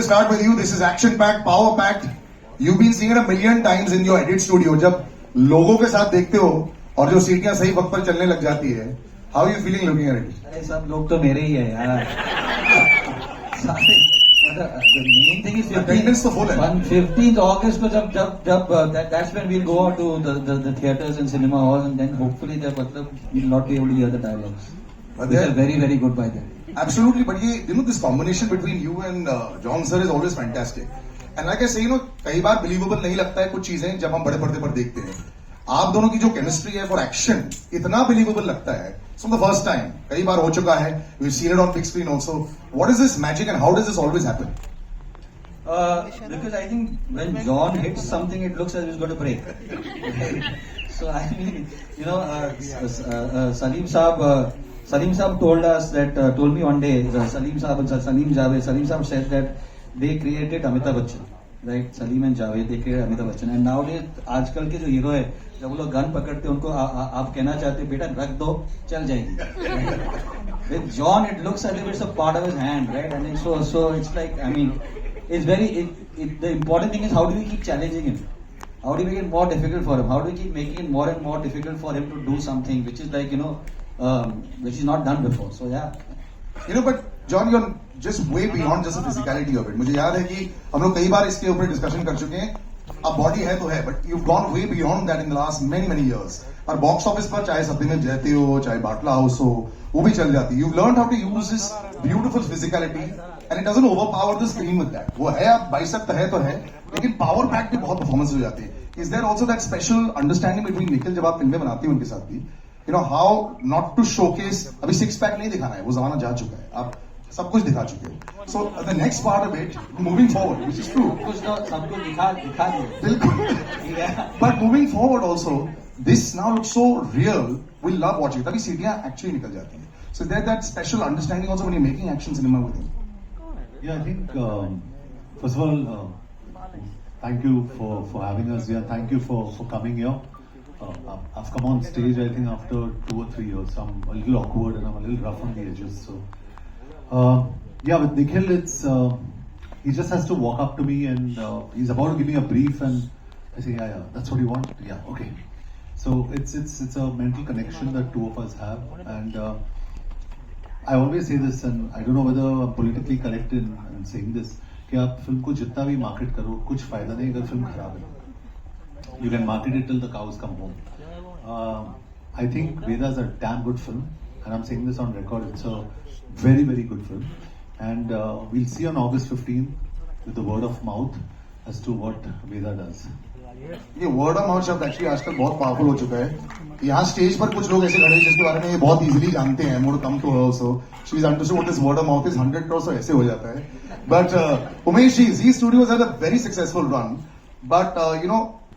we'll start with you. This is action packed, power packed. You've been seeing it a million times in your edit studio. जब लोगों के साथ देखते हो और जो सीटियां सही वक्त पर चलने लग जाती है, how are you feeling looking at it? अरे सब लोग तो मेरे ही है यार. सारे the main thing is Attendance तो full है. 15th August को जब that's when we'll go out to the theaters and cinema halls, and then hopefully we'll not be able to hear the dialogues. But they are very very good by then. Absolutely, but this combination between you and John sir is always fantastic. And like I say, कई बार believable नहीं लगता है कुछ चीजें जब हम बड़े पर्दे पर देखते हैं. आप दोनों की जो केमिस्ट्री है फॉर एक्शन इतना बिलीवेबल लगता है. सो द फर्स्ट टाइम कई बार हो चुका है. We seen it on big screen also. What is this magic and how does this always happen? Because I think when John hits something, it looks as if it's going to break. So I mean, Salim Saab told me one day, Salim Saab said that they created Amitabh Bachchan, right? Salim and Javed, they created Amitabh Bachchan, and nowadays आजकल के जो hero है, जब वो लोग gun पकड़ते हैं, उनको आप कहना चाहते हैं बेटा रख दो, चल जाएगी. With John, it looks as if it's a part of his hand, right? And so it's like, I mean, it's the important thing is how do we keep challenging him? How do we make it more difficult for him? How do we keep making it more and more difficult for him to do something which is like, which is not done before? So yeah. But John, you're just way beyond just the physicality of it. मुझे याद है कि हम लोग कई बार इसके ऊपर discussion कर चुके हैं. अब बॉडी है तो है, but you've gone way beyond that in the last many years. और बॉक्स ऑफिस पर चाहे सत्यमेव जयते हो, चाहे बाटला हाउस हो, वो भी चल जाती है. You've learned how to use this beautiful physicality and it doesn't overpower the screen with that. वो है, आप बाइसेप है तो है, लेकिन पावर पैक भी बहुत परफॉर्मेंस हो जाती है. Is there also that special understanding between Nikhil जब आप फिल्में बनाती हो उनके साथ भी? How not to showcase, अभी सिक्स पैक नहीं दिखाना है, वो जमाना जा चुका है. आप सब कुछ दिखा चुके हो. So the next part of it, moving forward, which is true. सब कुछ दिखा दो. बिल्कुल. But moving forward also, this now looks so real. We love watching. तभी सीटियां actually निकल जाती हैं. So there's that special understanding also when you're making action cinema with him. Yeah, I think first of all, thank you for having us here. Thank you for coming here. I've come on stage I think after 2 or 3 years. So I'm a little awkward and I'm a little rough on the edges. So yeah, with Nikhil, it's he just has to walk up to me and he's about to give me a brief and I say, yeah, that's what you want. Yeah, okay. So it's a mental connection that two of us have, and I always say this, and I don't know whether I'm politically correct in saying this, कि आप film को जितना भी market करो कुछ फायदा नहीं अगर फिल्म खराब है. You can market it till the cows come home. I think Veda is a damn good film, and I'm saying this on record. It's a very very good film, and we'll see on August 15th with the word of mouth as to what Veda does. ये word of mouth शब्द actually आजकल बहुत powerful हो चुका है. यहाँ stage पर कुछ लोग ऐसे खड़े हैं जिसके बारे में ये बहुत इजीली जानते हैं. More come to also she is understood what this word of mouth is 100 crores so ऐसे हो जाता है. But Umesh ji, Z Studios had a very successful run, but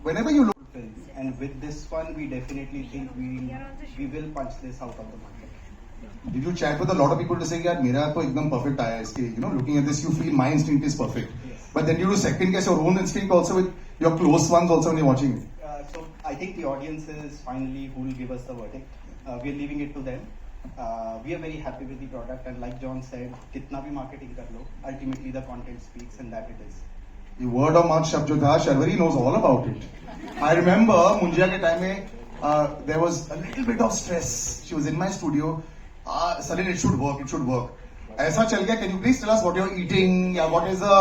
whenever you look, and with this one we definitely think we will punch this out of the market. did you chat with a lot of people to say यार मेरा तो एकदम perfect आया है इसके, looking at this you feel my instinct is perfect, yes. But then you do second guess your own instinct also with your close ones also when you're watching it. So I think the audience is finally who will give us the verdict. We are leaving it to them. We are very happy with the product, and like John said, कितना भी marketing कर लो, ultimately the content speaks, and that it is. The word of mouth शब्द जो था, Sharvari knows all about it. I remember Munjya के time में there was a little bit of stress. She was in my studio. Suddenly it should work. ऐसा चल गया. Can you please tell us what you're eating या what is the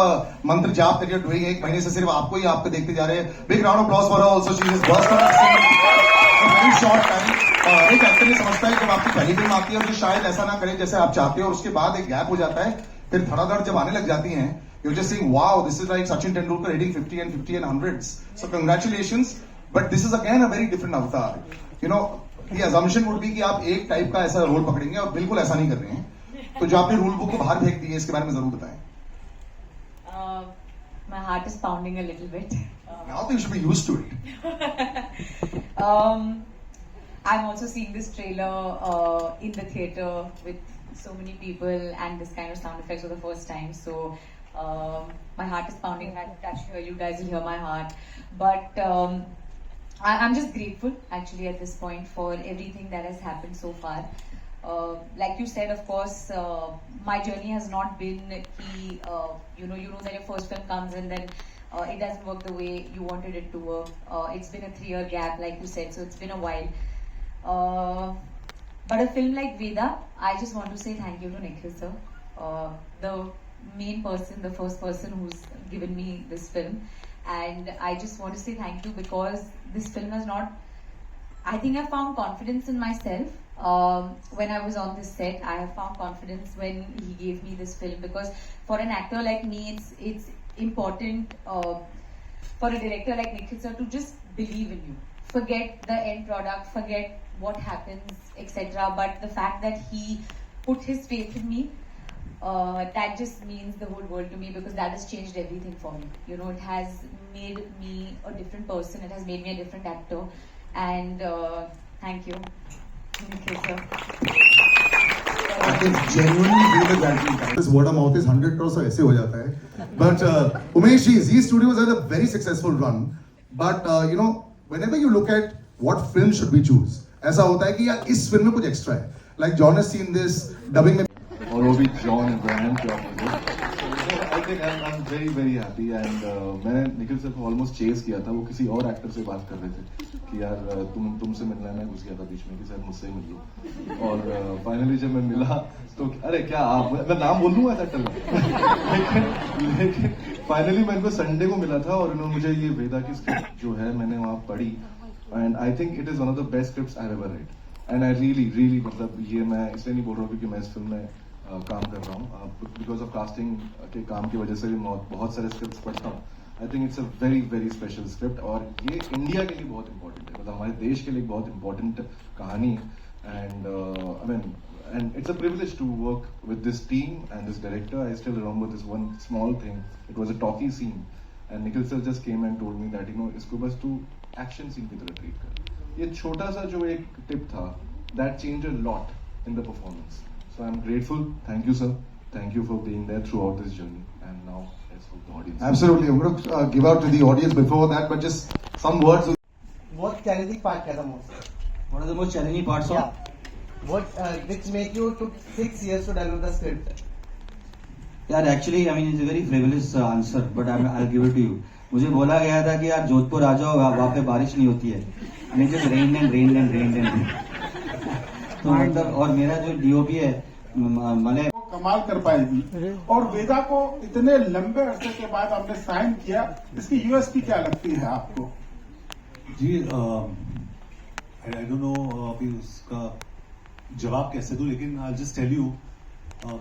मंत्र जाप that you're doing? एक महीने से सिर्फ आपको ही आपको देखते जा रहे हैं. Big round of applause for her also. She just burst on the scene. Very short time. एक एक्टर ये समझता है जब आपकी पहली फिल्म आती है और जो शायद ऐसा ना करे जैसे आप चाहते हो, और उसके बाद एक गैप हो जाता है, फिर धड़ाधड़ जब आने लग जाती हैं, you're just saying, wow, this is like Sachin Tendulkar hitting 50 and hundreds. So congratulations. But this is again a very different avatar. The assumption would be कि आप एक टाइप का ऐसा रोल पकड़ेंगे और बिल्कुल ऐसा नहीं कर रहे हैं. तो जो आपने रूल बुक को बाहर फेंक दी है, इसके बारे में जरूर बताएं. My heart is pounding a little bit. Now you should be used to it. I'm also seeing this trailer in the theater with so many people and this kind of sound effects for the first time. So my heart is pounding. You guys will hear my heart. But I'm just grateful actually at this point for everything that has happened so far. like you said, of course, my journey has not been you know that your first film comes and then it doesn't work the way you wanted it to work. It's been a 3-year gap, like you said, so it's been a while. But a film like Veda, I just want to say thank you to Nikhil sir, the main person, the first person who's given me this film. And I just want to say thank you because this film has not, I think I found confidence in myself when I was on this set. I have found confidence when he gave me this film, because for an actor like me, it's important for a director like Nikhil sir to just believe in you. Forget the end product, forget what happens, etc. But the fact that he put his faith in me, that just means the whole world to me, because that has changed everything for me. You know, it has made me a different person. It has made me a different actor. And thank you, Nikhil sir. I can genuinely feel the gratitude. This word of mouth is 100 crores, so ऐसे हो जाता है. But Umesh ji, Z Studios had a very successful run. But you know, whenever you look at what film should we choose, ऐसा होता है कि यार इस फिल्म में कुछ extra है. Like John has seen this dubbing में. और वो भी जॉन इब्राहिम के I think I am very very happy. And मैंने निखिल सर को ऑलमोस्ट चेस किया था. वो किसी और एक्टर से बात कर रहे थे कि यार तुमसे मिलना है. मैं घुस गया था बीच में कि सर मुझसे ही मिल लो. और फाइनली जब मैं मिला तो अरे क्या आप, मैं नाम बोल दूंगा एक्टर में. लेकिन फाइनली मैं इनको संडे को मिला था और इन्होंने मुझे ये वेदा की स्क्रिप्ट जो है मैंने वहाँ पढ़ी. And I think it is one of the best scripts I ever read. And I really मतलब ये मैं इसलिए नहीं बोल रहा हूँ क्योंकि मैं इस फिल्म में काम कर रहा हूँ. बिकॉज ऑफ कास्टिंग के काम की वजह से भी मैं बहुत सारे स्क्रिप्ट पढ़ता हूँ. आई think it's a very very special script. और ये इंडिया के लिए बहुत इंपॉर्टेंट है, मतलब हमारे देश के लिए बहुत इंपॉर्टेंट कहानी. And I mean and it's a privilege to work with this team and this director. I still remember this one small thing. It was a talkie scene and Nikhil sir just came and told me that you know इसको बस तू action scene की तरह treat कर. ये छोटा सा जो एक tip था that changed a lot in the performance. So I'm grateful. Thank you sir. Thank you for being there throughout this journey. And now let's hope the audience. Absolutely. I'm going to give out to the audience before that, but just some words. What challenging part क्या था most? What are the most challenging parts of? What which make you took 6 years to develop the script? यार actually I mean it's a very frivolous answer but I give it to you. मुझे बोला गया था कि यार जोधपुर आ जाओ, वहाँ पे बारिश नहीं होती है. And it is rain and rain and rain and तो मतलब. और मेरा जो डीओपी है मले कमाल कर पाएगी. और वेदा को इतने लंबे अरसे के बाद आपने साइन किया, इसकी यूएसपी क्या लगती है आपको? जी आई डोंट नो अभी उसका जवाब कैसे दूं, लेकिन I just tell you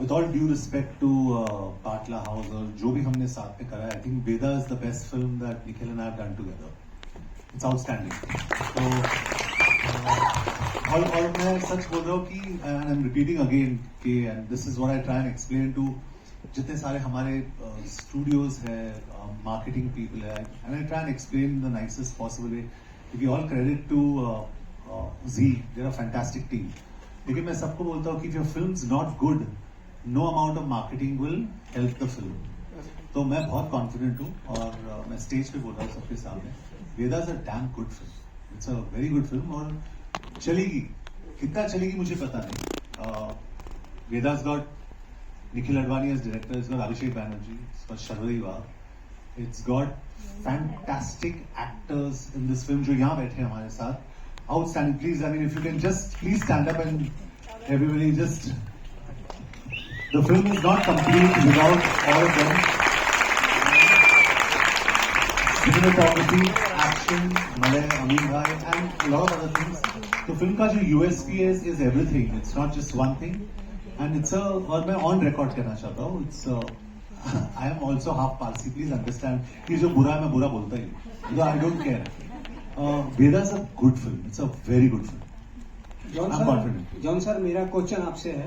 with all due respect to Batla House और जो भी हमने साथ में करा है, I think Vedaa is the best film that Nikhil and I have done together. It's outstanding. तो और मैं सच बोल रहा हूँ कि and I am repeating again कि and this is what I try and explain to जितने सारे हमारे स्टूडियोज है, मार्केटिंग पीपल है, and I try and explain the nicest possible way. Give all credit to जी, they are a fantastic team. लेकिन मैं सबको बोलता हूँ कि जो film is not good, no amount of marketing will help the film. तो मैं बहुत कॉन्फिडेंट हूँ और मैं स्टेज पे बोल रहा हूँ सबके सामने, Vedaa is a damn good film. It's a very good film और चलेगी. कितना चलेगी मुझे पता नहीं. Vedaa is got Nikhil Advani as director, is got Abhishek Banerjee, it's got Sharvari Wagh, it's got fantastic actors in this film जो यहाँ बैठे हमारे साथ. Outstanding. Please, I mean, if you can just please stand up and everybody just. The film is not complete without all of them. Cinematography, action, Malay, Amin Bhai, and a lot of other things. So, film का जो USP is everything. It's not just one thing, and it's a. और मैं on record कहना चाहता हूँ. It's. I am also half Parsi. Please understand. कि जो बुरा है मैं बुरा बोलता ही हूँ. Because I don't care. Veda is a good film. It's a very good film. I'm confident. John sir, मेरा क्वेश्चन आपसे है.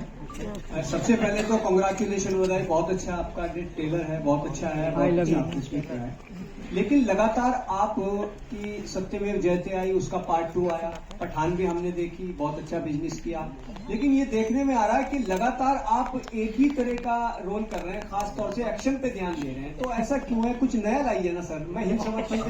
सबसे पहले तो कॉन्ग्रेचुलेशन हो रहा है, बहुत अच्छा आपका ट्रेलर है, बहुत अच्छा है, बहुत अच्छा आपने स्पीक करा है. लेकिन लगातार आप की सत्यमेव जयते आई, उसका पार्ट 2 आया, पठान भी हमने देखी, बहुत अच्छा बिजनेस किया, लेकिन ये देखने में आ रहा है कि लगातार आप एक ही तरह का रोल कर रहे हैं, खास तौर से एक्शन पे ध्यान दे रहे हैं, तो ऐसा क्यों है? कुछ नया लाइए ना सर। मैं हिंद समझ नहीं,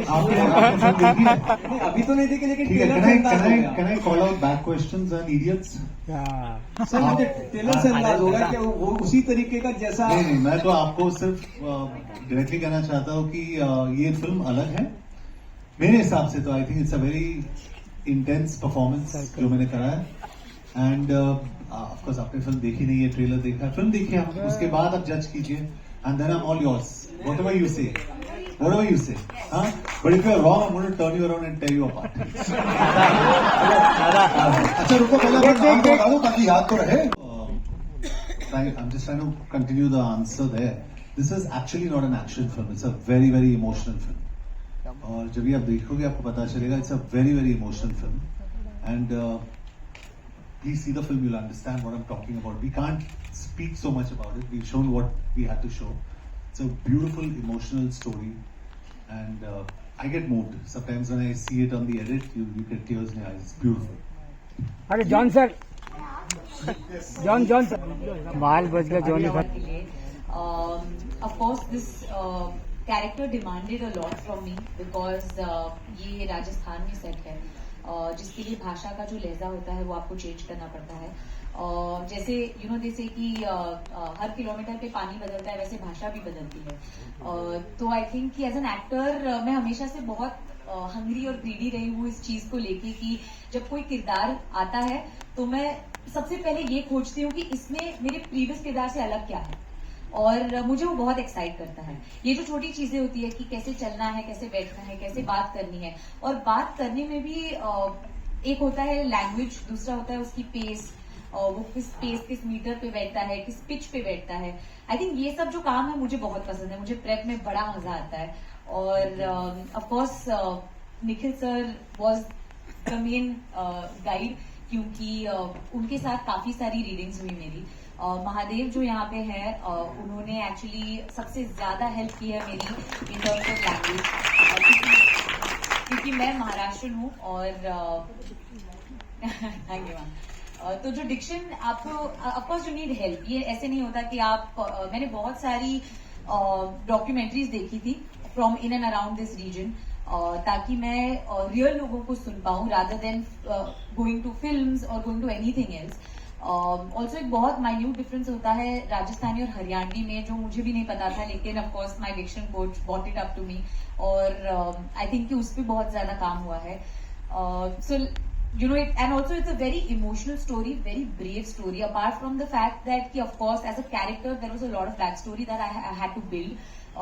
अभी तो नहीं देखी, लेकिन ट्रेलर से अंदाज हो गया। Can I call out back questions and idiots? Sir मुझे ट्रेलर से अंदाज होगा कि वो उसी तरीके का जैसा। नहीं, मैं तो आपको सिर्फ डायरेक्टली कहना चाहता हूँ कि ये फिल्म अलग है मेरे हिसाब से। तो आई think it's a very intense performance जो मैंने करा है। एंड ऑफकोर्स आपने फिल्म देखी नहीं है, ट्रेलर देखा है, फिल्म देखिए आप, उसके बाद आप जज कीजिए, and then I am all yours, whatever you say, whatever you say. हाँ, but if you are wrong, I am going to turn you around and tell you apart. अच्छा रुको, पहले अपना नाम तो बता दो ताकि याद तो रहे। I'm just trying to continue the answer there. This is actually not an action film. It's a very, very emotional film. और जब ये आप देखोगे आपको पता चलेगा, it's a very, very emotional film. And please see the film, you'll understand what I'm talking about. We can't speak so much about it. We've shown what we had to show. It's a beautiful, emotional story. And I get moved. Sometimes when I see it on the edit, you get tears in your eyes. It's beautiful. अरे John sir, John sir, बाल बज गया John sir. Of course, this character demanded a lot from me because ये राजस्थान में set है, जिसके लिए भाषा का जो लहजा होता है वो आपको चेंज करना पड़ता है। जैसे जैसे कि हर किलोमीटर पे पानी बदलता है, वैसे भाषा भी बदलती है। तो आई थिंक कि एज एन एक्टर मैं हमेशा से बहुत हंग्री और ग्रीडी रही हूँ इस चीज को लेके कि जब कोई किरदार आता है तो मैं सबसे पहले ये खोजती हूँ कि इसमें मेरे प्रीवियस किरदार से अलग क्या है, और मुझे वो बहुत एक्साइट करता है। ये जो छोटी चीजें होती है कि कैसे चलना है, कैसे बैठना है, कैसे बात करनी है, और बात करने में भी एक होता है लैंग्वेज, दूसरा होता है उसकी पेस, वो किस पेस, किस मीटर पे बैठता है, किस पिच पे बैठता है। आई थिंक ये सब जो काम है मुझे बहुत पसंद है, मुझे प्रेप में बड़ा मजा आता है। और of course Nikhil sir was the main guide, क्योंकि उनके साथ काफी सारी रीडिंग्स हुई मेरी। महादेव जो यहाँ पे है, उन्होंने एक्चुअली सबसे ज्यादा हेल्प की है मेरी इन टर्म्स ऑफ लैंग्वेज, क्योंकि मैं महाराष्ट्र हूँ और थैंक यू मैम। तो जो डिक्शन आपको ऑफकोर्स यू नीड हेल्प, ये ऐसे नहीं होता कि आप मैंने बहुत सारी डॉक्यूमेंट्रीज देखी थी from in and around this region, ताकि मैं रियल लोगों को सुन पाऊं rather than going to films और going to anything else. Also एक बहुत माइन्यूट डिफरेंस होता है राजस्थानी और हरियाणवी में, जो मुझे भी नहीं पता था, लेकिन of course my diction coach bought it up to me, और आई थिंक कि उस पर बहुत ज्यादा काम हुआ है। सो and also it's a very emotional story, very brave story, apart from the fact that ki, of course, as a character there was a lot of backstory that I had to build.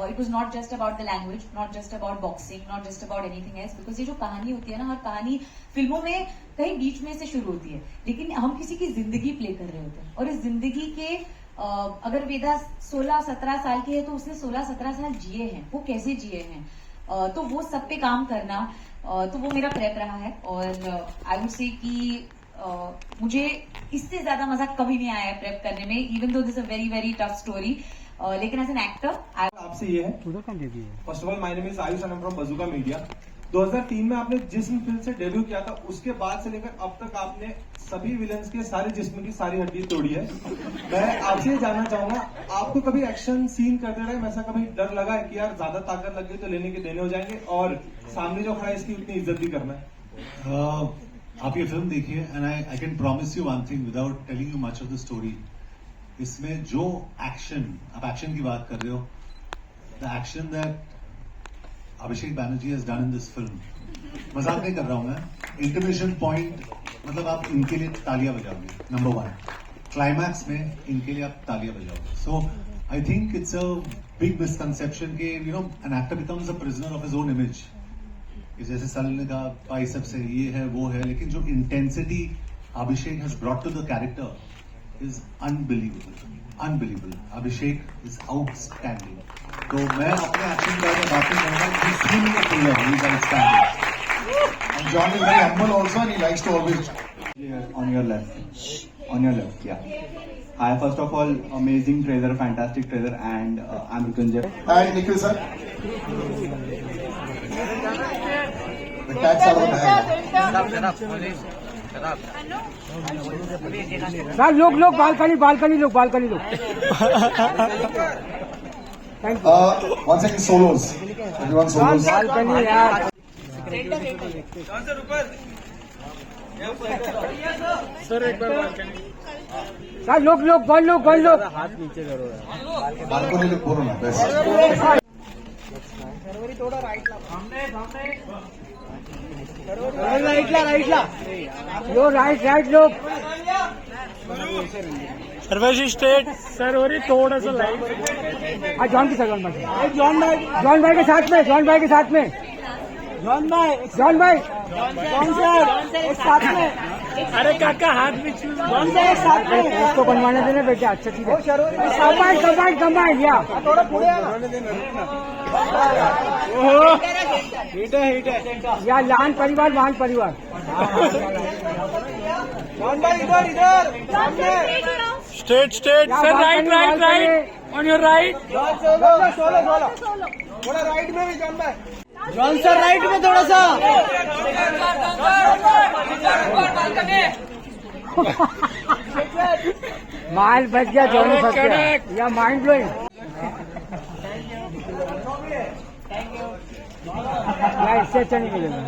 It was not just about the language, not just about boxing, not just about anything else, because ये जो कहानी होती है ना, हर कहानी फिल्मों में कहीं बीच में से शुरू होती है, लेकिन हम किसी की जिंदगी प्ले कर रहे होते हैं, और इस जिंदगी के अगर वेदा 16-17 साल की है तो उसने 16-17 साल जिए हैं, वो कैसे जिए हैं, तो वो सब पे काम करना, तो वो मेरा प्रेप रहा है। और आई वुड से कि मुझे इससे ज्यादा मजा कभी नहीं आया है प्रेप करने में, even though this a very very tough story, लेकिन एज एन एक्टर आपसे ये है, first of all my name is Ayush and I am from Bazooka Media. 2003 में आपने जिस्म फिल्म से डेब्यू किया था, उसके बाद से लेकर अब तक आपने सभी विलन्स के सारे जिस्म की सारी हड्डी तोड़ी है। मैं आपसे ये जानना चाहूंगा, आपको कभी एक्शन सीन करते टाइम ऐसा कभी डर लगा है कि यार ज्यादा ताकत लग गई तो लेने के देने हो जाएंगे, और सामने जो खड़ा है इसकी उतनी इज्जत भी करना है? आप ये फिल्म देखिए, and I can promise you one thing without telling you much of the story. इसमें जो एक्शन, आप एक्शन की बात कर रहे हो, the action that Abhishek Banerjee has done in this film, मजाक नहीं कर रहा हूं मैं, इंटरमिशन पॉइंट, मतलब आप इनके लिए तालियां बजाओगे, नंबर 1। क्लाइमैक्स में इनके लिए आप तालियां बजाओगे। So I think it's a big misconception के an actor becomes a prisoner of his own image, जैसे सलिल ने कहा बाइसेप्स से ये है वो है, लेकिन जो intensity Abhishek has brought to the character is unbelievable. Abhishek is outstanding. तो मैं अपने एक्शन के बारे में बातें करूंगा, And John is very humble also, and he likes to always On your left. On your left, yeah. Hi, first of all, amazing trailer, fantastic trailer, and I'm Mrityunjay. And Nikhil sir. The cat's out of the bag. Sir लोग balcony लोग thank you One second, solos. Everyone solos. Balcony यार sir लोग gun लोग Balcony look बोलो ना best. राइटला लो right लोग सर्वश्री state sir हो रही थोड़ा सा लाइट जॉन के साथ जॉन भाई के साथ में जॉन भाई एक साथ में अरे काका हाथ में जॉन भाई एक साथ में उसको बनवाने देना बेटा अच्छा चीज है कंबाइन या थोड़ा पुढे हिट है या लहान परिवार महान परिवार जॉन भाई इधर straight sir right on your right solo थोड़ा राइट में भी जॉन भाई जॉन सर राइट में थोड़ा सा माल बच गया जॉन फंस गया या माइंड ब्लोइंग या इससे अच्छा नहीं मिलेगा